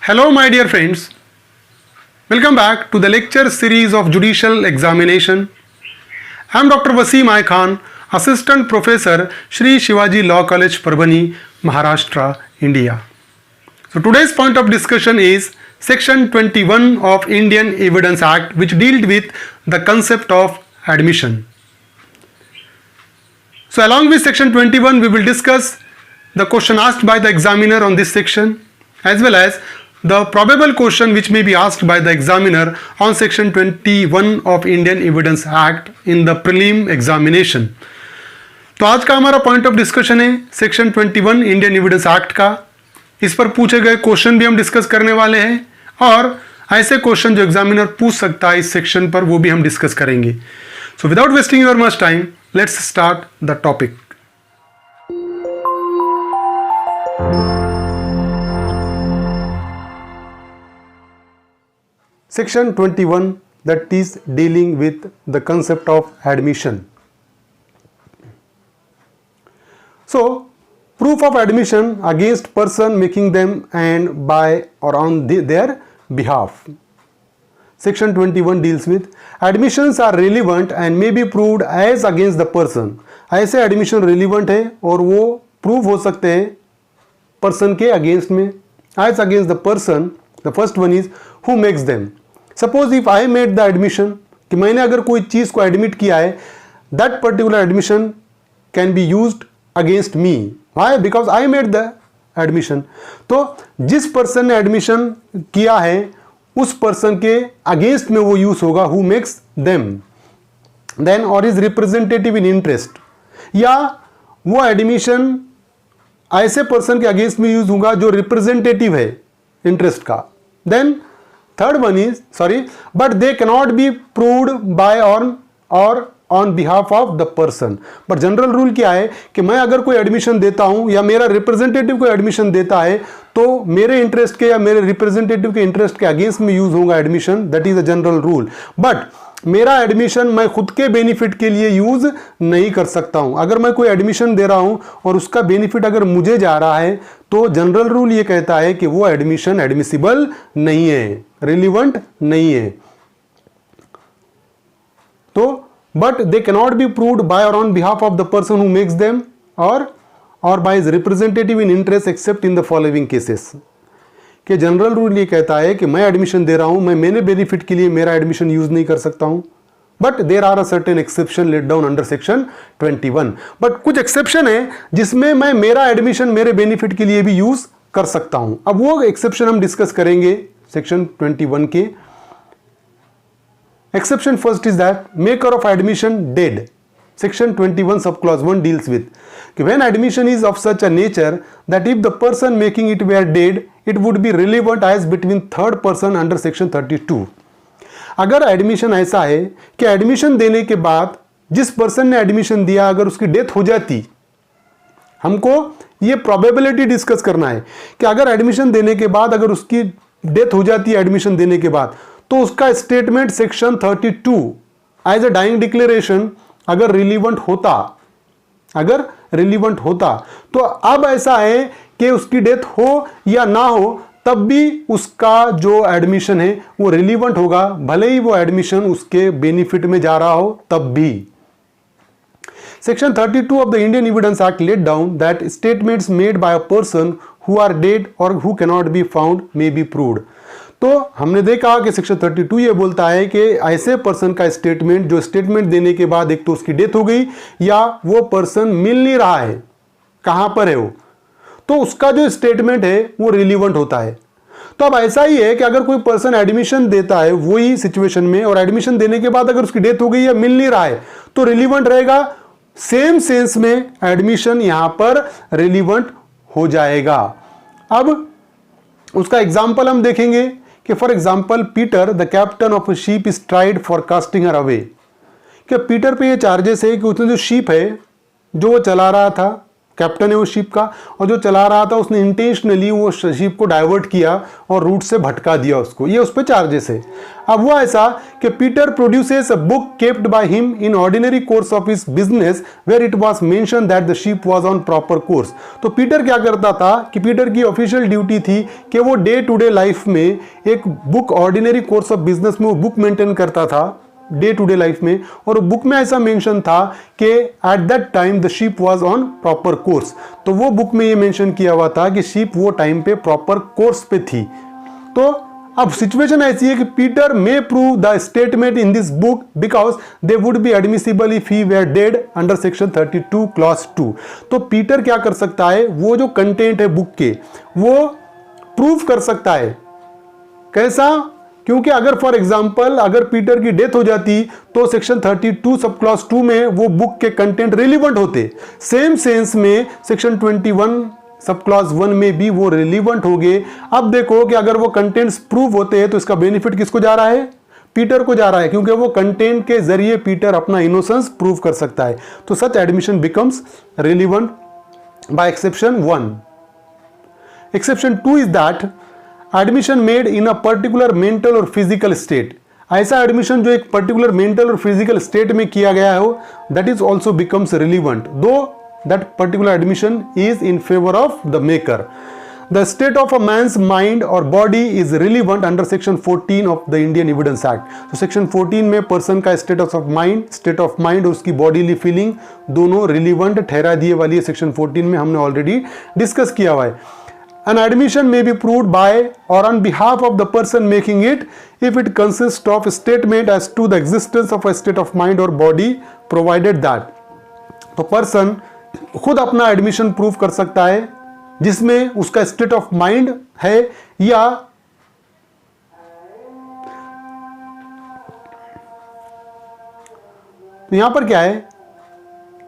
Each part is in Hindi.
Hello, my dear friends. Welcome back to the lecture series of Judicial Examination. I am Dr. Wasim I Khan, Assistant Professor, Shri Shivaji Law College, Parbhani, Maharashtra, India. So today's point of discussion is Section 21 of Indian Evidence Act, which dealt with the concept of admission. So along with Section 21, we will discuss the question asked by the examiner on this section, as well as the probable question which may be asked by the examiner on Section 21 of Indian Evidence Act in the prelim examination. तो आज का हमारा पॉइंट ऑफ डिस्कशन है सेक्शन 21 इंडियन एविडेंस एक्ट का. इस पर पूछे गए क्वेश्चन भी हम डिस्कस करने वाले हैं और ऐसे क्वेश्चन जो एग्जामिनर पूछ सकता है इस सेक्शन पर वो भी हम डिस्कस करेंगे. So without wasting your much time, let's start the topic. Section 21, that is dealing with the concept of admission. So, proof of admission against person making them and by or on their behalf. Section 21 deals with admissions are relevant and may be proved as against the person. ऐसे admission relevant है और वो prove हो सकते हैं person के against में. As against the person, the first one is who makes them. Suppose if I made the admission, कि मैंने अगर कोई चीज को एडमिट किया है, that particular admission can be used against me. Why? Because I made the admission. तो जिस पर्सन ने एडमिशन किया है उस पर्सन के अगेंस्ट में वो यूज होगा हु मेक्स देम. देन और इज रिप्रेजेंटेटिव इन इंटरेस्ट, या वो एडमिशन ऐसे पर्सन के अगेंस्ट में यूज होगा जो रिप्रेजेंटेटिव है इंटरेस्ट का. Then third one is but they cannot be proved by or on behalf of the person. but general rule क्या है कि मैं अगर कोई एडमिशन देता हूं या मेरा रिप्रेजेंटेटिव कोई एडमिशन देता है तो मेरे इंटरेस्ट के या मेरे रिप्रेजेंटेटिव के इंटरेस्ट के अगेंस्ट में यूज होगा admission. That is a general rule. But मेरा एडमिशन मैं खुद के बेनिफिट के लिए यूज नहीं कर सकता हूं. अगर मैं कोई एडमिशन दे रहा हूं और उसका बेनिफिट अगर मुझे जा रहा है तो जनरल रूल ये कहता है कि वो एडमिशन एडमिसिबल नहीं है, रिलीवेंट नहीं है. तो but they cannot be proved by or on behalf of the person who makes them or by his representative in interest except in the following cases. कि जनरल रूल ये कहता है कि मैं एडमिशन दे रहा हूं, मैं मेरे बेनिफिट के लिए मेरा एडमिशन यूज नहीं कर सकता हूं. But there are a certain exception laid down under section 21. But कुछ एक्सेप्शन है जिसमें मैं मेरा एडमिशन मेरे बेनिफिट के लिए भी यूज कर सकता हूं. अब वो एक्सेप्शन हम डिस्कस करेंगे सेक्शन 21 के. Exception first is that maker of admission dead. Section 21 subclause 1 deals with when admission is of such a nature that if the person making it were dead, it would be relevant as between third person under section 32. अगर एडमिशन ऐसा है कि एडमिशन देने के बाद जिस पर्सन ने एडमिशन दिया अगर उसकी डेथ हो जाती, हमको ये प्रोबेबिलिटी डिस्कस करना है कि अगर एडमिशन देने के बाद अगर उसकी डेथ हो जाती है एडमिशन देने के बाद तो उसका statement section 32 as a dying declaration अगर रिलीवेंट होता तो अब ऐसा है कि उसकी डेथ हो या ना हो तब भी उसका जो एडमिशन है वो रिलीवेंट होगा, भले ही वो एडमिशन उसके बेनिफिट में जा रहा हो तब भी. Section 32 of the Indian Evidence Act let down that statements made by a person who are dead or who cannot be found may be proved. तो हमने देखा कि सेक्शन 32 ये बोलता है कि ऐसे पर्सन का स्टेटमेंट जो स्टेटमेंट देने के बाद एक तो उसकी डेथ हो गई या वो पर्सन मिल नहीं रहा है, कहां पर है वो, तो उसका जो स्टेटमेंट है वो रिलीवेंट होता है. तो अब ऐसा ही है कि अगर कोई पर्सन एडमिशन देता है वही सिचुएशन में और एडमिशन देने के बाद अगर उसकी डेथ हो गई या मिल नहीं रहा है तो रिलीवेंट रहेगा. सेम सेंस में एडमिशन यहां पर रिलीवेंट हो जाएगा. अब उसका एग्जाम्पल हम देखेंगे कि for example Peter the captain of sheep is tried for casting her away. कि पीटर पे ये चार्जेस है कि उसने जो शीप है जो वो चला रहा था कैप्टन है उस शिप का, और जो चला रहा था उसने इंटेंशनली वो शिप को डाइवर्ट किया और रूट से भटका दिया उसको, ये उस पर चार्जेस है। अब हुआ ऐसा कि Peter produces a book kept by him in ordinary course of his business where it was mentioned that the ship was on proper course. तो पीटर क्या करता था कि पीटर की ऑफिशियल ड्यूटी थी कि वो डे टू डे लाइफ में एक book, ordinary course of business में वो बुक मेंटेन करता था डे टू डे लाइफ में, और बुक में ऐसा मेंशन था कि at that time the ship was on proper course. तो वो बुक में ये मेंशन किया हुआ था कि शिप वो टाइम पे प्रॉपर कोर्स पे थी। तो अब सिचुएशन ऐसी है कि Peter may prove the statement in this book because they would be admissible if he were dead under section 32 clause 2। तो पीटर क्या कर सकता है, वो जो कंटेंट है बुक के वो प्रूव कर सकता है। कैसा? क्योंकि अगर फॉर एग्जांपल अगर पीटर की डेथ हो जाती तो सेक्शन 32 सब क्लॉज 2 में वो बुक के कंटेंट रिलीवेंट होते। सेम सेंस में सेक्शन 21 सब क्लॉज 1 में भी वो रिलीवेंट हो गए। अब देखो कि अगर वो कंटेंट्स प्रूव होते हैं तो इसका बेनिफिट किसको जा रहा है? पीटर को जा रहा है, क्योंकि वो कंटेंट के जरिए पीटर अपना इनोसेंस प्रूव कर सकता है। तो such admission becomes relevant by exception 1। Exception 2 is that admission made in a particular mental और फिजिकल स्टेट। ऐसा एडमिशन जो एक पर्टिकुलर मेंटल और फिजिकल स्टेट में किया गया हो, that is also becomes relevant though that particular admission is in favour of the maker. The state of a man's mind or body is relevant under section 14 of the Indian Evidence act. तो सेक्शन 14 में पर्सन का स्टेट ऑफ माइंड और उसकी बॉडीली फीलिंग दोनों रिलीवेंट ठहरा दिए वाली है। सेक्शन 14 में हमने ऑलरेडी डिस्कस किया हुआ है। An admission may be proved by or on behalf of the person making it if it consists of a statement as to the existence of a state of mind or body provided that। तो पर्सन खुद अपना एडमिशन प्रूव कर सकता है जिसमें उसका स्टेट ऑफ माइंड है, या तो यहां पर क्या है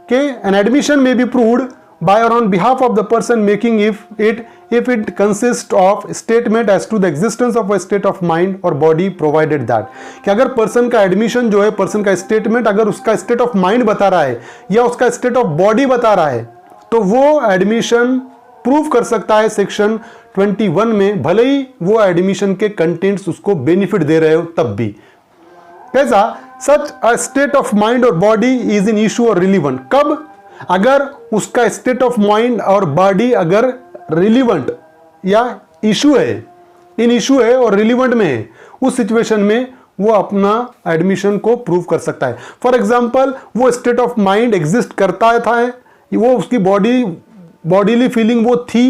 कि an admission may be proved by or on behalf of the person making if it consists of statement as to the existence of a state of mind or body provided that। कि अगर पर्सन का एडमिशन जो है, पर्सन का स्टेटमेंट अगर उसका स्टेट ऑफ माइंड बता रहा है या उसका स्टेट ऑफ बॉडी बता रहा है तो वो एडमिशन प्रूव कर सकता है सेक्शन 21 में, भले ही वो एडमिशन के कंटेंट्स उसको बेनिफिट दे रहे हो तब भी। कैसा? सच a state of mind or body is in issue और रिलीवेंट। कब? अगर उसका state of mind or body अगर रिलीवेंट या इशू है, इन इशू है और रिलीवेंट में है, उस सिचुएशन में वो अपना एडमिशन को प्रूव कर सकता है। फॉर एग्जांपल वो स्टेट ऑफ माइंड एग्जिस्ट करता था, वो उसकी बॉडीली फीलिंग वो थी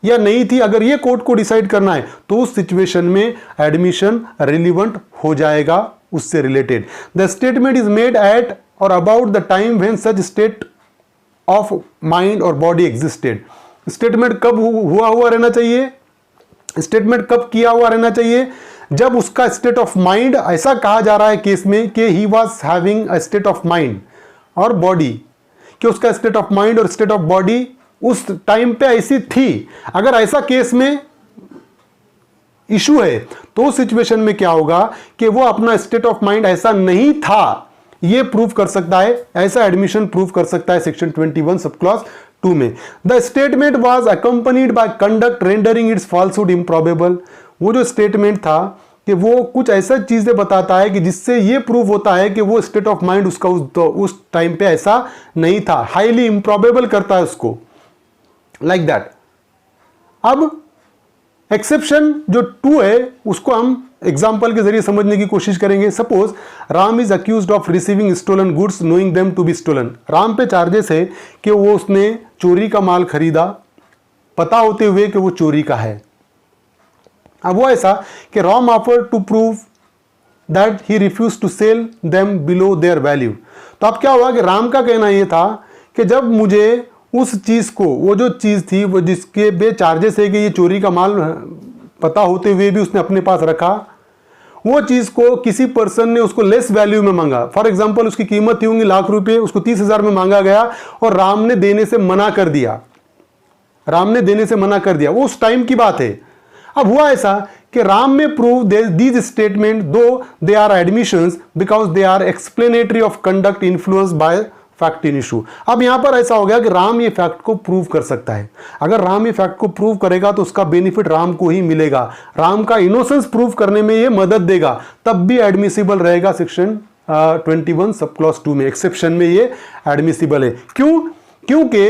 या नहीं थी, अगर ये कोर्ट को डिसाइड करना है तो उस सिचुएशन में एडमिशन रिलीवेंट हो जाएगा उससे related. The statement is made at or about the time when such state of mind or body existed. Statement कब हुआ रहना चाहिए? स्टेटमेंट कब किया हुआ रहना चाहिए? जब उसका स्टेट ऑफ माइंड, ऐसा कहा जा रहा है केस में कि he was having a state of mind or body, कि उसका स्टेट ऑफ माइंड और स्टेट ऑफ बॉडी उस टाइम पे ऐसी थी। अगर ऐसा केस में इशू है तो उस सिचुएशन में क्या होगा कि वो अपना स्टेट ऑफ माइंड ऐसा नहीं था, ये प्रूव कर सकता है, ऐसा एडमिशन प्रूव कर सकता है सेक्शन 21 सब क्लॉज 2 में। The statement was accompanied by conduct rendering it's falsehood improbable. वो जो स्टेटमेंट था कि वो कुछ ऐसा चीजें बताता है कि जिससे ये प्रूव होता है कि वो स्टेट ऑफ माइंड उसका उस टाइम पे ऐसा नहीं था, हाईली इम्प्रॉबेबल करता है उसको, लाइक दैट। अब एक्सेप्शन जो 2 है उसको हम एग्जाम्पल के जरिए समझने की कोशिश करेंगे। Suppose Ram is accused of receiving stolen goods knowing them to be stolen. Ram पे चार्जेस है कि वो उसने चोरी का माल खरीदा पता होते हुए कि वो चोरी का है। अब वो ऐसा कि Ram offer to prove that he refuse to sell them below their value. तो अब क्या हुआ कि राम का कहना यह था कि जब मुझे उस चीज को, वो जो चीज थी वो जिसके बे चार्जेस है कि ये चोरी का माल पता होते हुए भी उसने अपने पास रखा, वो चीज को किसी पर्सन ने उसको लेस वैल्यू में मांगा। फॉर एग्जांपल उसकी कीमत थी होंगी लाख रुपए, उसको 30,000 में मांगा गया और राम ने देने से मना कर दिया। राम ने देने से मना कर दिया, वो उस टाइम की बात है। अब हुआ ऐसा कि राम में prove these statement though they are admissions because they are explanatory of conduct influence by fact in issue. अब यहां पर ऐसा हो गया कि राम ये फैक्ट को प्रूव कर सकता है। अगर राम ये फैक्ट को प्रूव करेगा तो उसका बेनिफिट राम को ही मिलेगा, राम का इनोसेंस प्रूव करने में ये मदद देगा, तब भी एडमिसिबल रहेगा सेक्शन 21 सब क्लॉज 2 में। एक्सेप्शन में ये एडमिसिबल है। क्यों? क्योंकि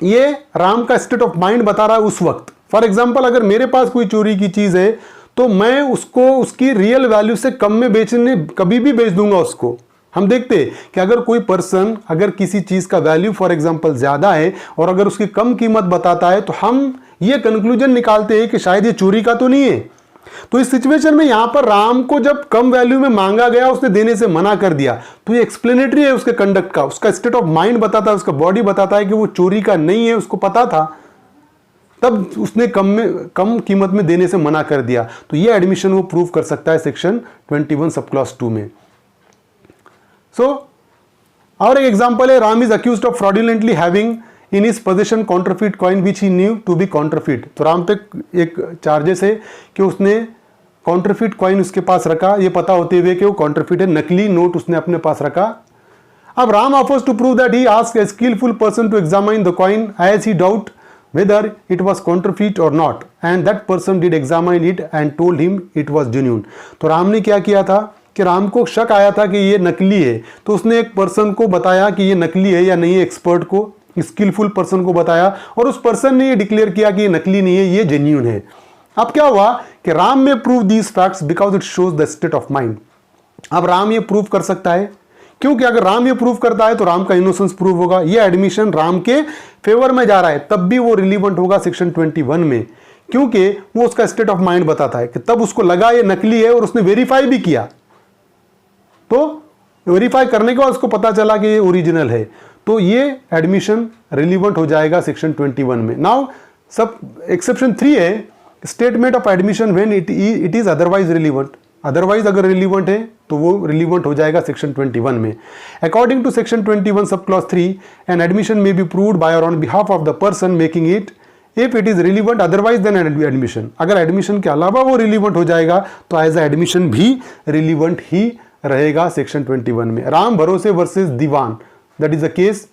ये राम का स्टेट ऑफ माइंड बता रहा है उस वक्त। फॉर एग्जाम्पल, अगर मेरे पास कोई चोरी की चीज है तो मैं उसको उसकी रियल वैल्यू से कम में बेचने कभी भी बेच दूंगा उसको। हम देखते हैं कि अगर कोई पर्सन अगर किसी चीज का वैल्यू फॉर एग्जांपल ज्यादा है और अगर उसकी कम कीमत बताता है तो हम ये कंक्लूजन निकालते हैं कि शायद ये चोरी का तो नहीं है। तो इस सिचुएशन में यहां पर राम को जब कम वैल्यू में मांगा गया, उसने देने से मना कर दिया, तो ये एक्सप्लेनेटरी है उसके कंडक्ट का, उसका स्टेट ऑफ माइंड बताता है, उसका बॉडी बताता है कि वो चोरी का नहीं है, उसको पता था, तब उसने कम कीमत में देने से मना कर दिया। तो ये एडमिशन वो प्रूव कर सकता है सेक्शन 21 सब क्लॉज 2 में। और एक एग्जांपल है, Ram is accused of fraudulently having in his position counterfeit coin which he knew to be counterfeit. तो राम पे एक चार्जेस है कि उसने काउंटरफिट कॉइन उसके पास रखा, ये पता होते हुए कि वो काउंटरफिट है, नकली नोट उसने अपने पास रखा। अब Ram offers to prove that he asked a skilful person to examine the coin as he doubt whether it was counterfeit or not, and that person did examine it and told him it was genuine। तो राम ने क्या किया था कि राम को शक आया था कि ये नकली है, तो उसने एक पर्सन को बताया कि ये नकली है या नहीं है, एक्सपर्ट को, स्किलफुल पर्सन को बताया, और उस पर्सन ने ये डिक्लेयर किया कि ये नकली नहीं है, ये जेन्यून है। अब क्या हुआ कि राम में prove these facts because it shows the state of mind. अब राम ये प्रूव कर सकता है, क्योंकि अगर राम ये प्रूव करता है तो राम का इनोसेंस प्रूव होगा। ये एडमिशन राम के फेवर में जा रहा है, तब भी वो रिलीवेंट होगा सेक्शन 21 में, क्योंकि वो उसका स्टेट ऑफ माइंड बताता है कि तब उसको लगा ये नकली है और उसने वेरीफाई भी किया, तो वेरीफाई करने के बाद उसको पता चला कि ये ओरिजिनल है, तो ये एडमिशन रिलीवेंट हो जाएगा सेक्शन 21 में। नाउ सब एक्सेप्शन 3 है, statement of admission when it is otherwise relevant. Otherwise अगर रिलीवेंट है तो वो रिलीवेंट हो जाएगा सेक्शन 21 में। According to section 21 sub clause 3 an admission may be proved by or on behalf of the person making it if it is relevant otherwise than admission. अगर एडमिशन के अलावा वो रिलीवेंट हो जाएगा तो एज ए एडमिशन भी रिलीवेंट ही रहेगा सेक्शन 21 में। Ram Bharose versus Diwan, that is the case.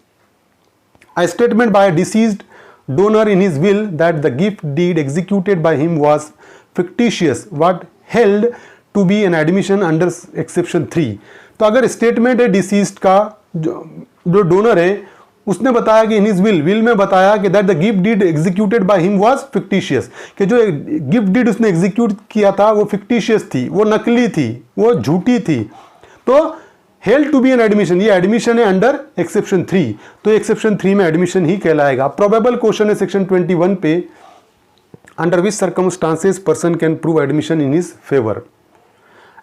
A statement by a deceased donor in his will that the gift deed executed by him was fictitious what held to be an admission under exception 3। तो अगर स्टेटमेंट है डिसीज्ड का, जो डोनर है उसने बताया कि इन हिज विल में बताया कि that the gift deed executed by him was fictitious, कि जो गिफ्ट डीड उसने एग्जीक्यूट किया था वो फिक्टिशियस थी, वो नकली थी, वो झूठी थी, तो held to be an admission, ये एडमिशन है अंडर एक्सेप्शन 3, तो एक्सेप्शन 3 में एडमिशन ही कहलाएगा। प्रोबेबल क्वेश्चन है सेक्शन 21 पे, under which circumstances person can prove admission in his favour.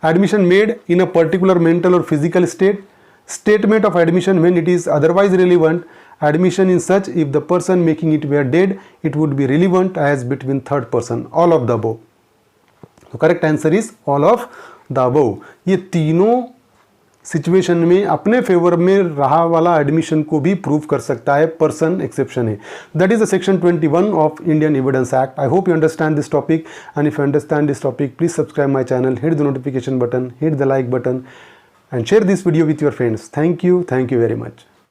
Admission made in a particular mental और physical state, statement of admission when it is otherwise relevant, admission in such if the person making it were dead it would be relevant as between third person, all of the above। तो correct answer is all of the above. ये तीनों सिचुएशन में अपने फेवर में रहा वाला एडमिशन को भी प्रूव कर सकता है, पर्सन एक्सेप्शन है। That is the section 21 of Indian Evidence act. I hope you understand this topic, and if you understand this topic please subscribe my channel, hit the notification button, hit the like button and share this video with your friends. Thank you very much.